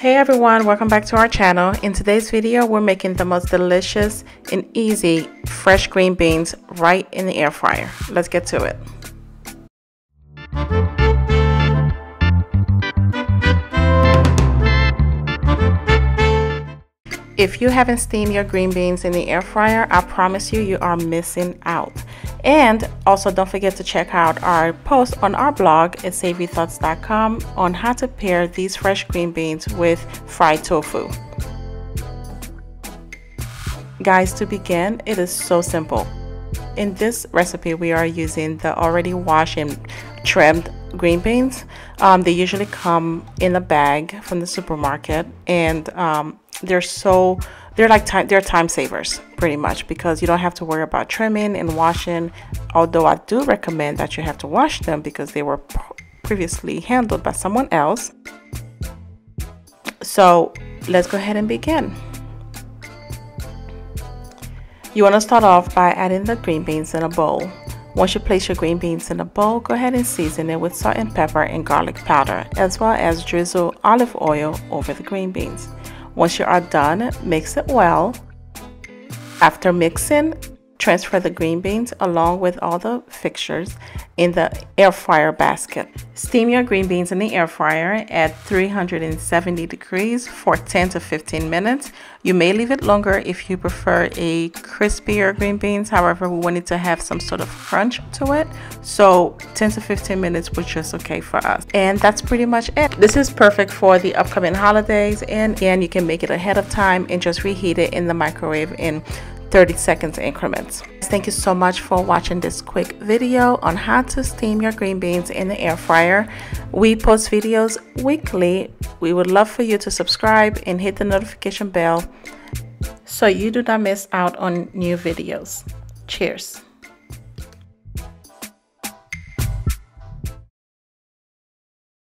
Hey everyone, welcome back to our channel. In today's video, we're making the most delicious and easy fresh green beans right in the air fryer. Let's get to it. If you haven't steamed your green beans in the air fryer, I promise you, you are missing out. And also don't forget to check out our post on our blog at savorythoughts.com on how to pair these fresh green beans with fried tofu. Guys, to begin, it is so simple. In this recipe, we are using the already washed and trimmed green beans. They usually come in a bag from the supermarket, and they're time savers pretty much, because you don't have to worry about trimming and washing, although I do recommend that you have to wash them because they were previously handled by someone else. So let's go ahead and begin. You want to start off by adding the green beans in a bowl. Once you place your green beans in a bowl, go ahead and season it with salt and pepper and garlic powder, as well as drizzle olive oil over the green beans. Once you are done, mix it well. After mixing, transfer the green beans along with all the fixtures in the air fryer basket. Steam your green beans in the air fryer at 370 degrees for 10 to 15 minutes. You may leave it longer if you prefer a crispier green beans. However, we wanted to have some sort of crunch to it, so 10 to 15 minutes was just okay for us. And that's pretty much it. This is perfect for the upcoming holidays, and again, you can make it ahead of time and just reheat it in the microwave in 30 seconds increments. Thank you so much for watching this quick video on how to steam your green beans in the air fryer. We post videos weekly. We would love for you to subscribe and hit the notification bell so you do not miss out on new videos. Cheers.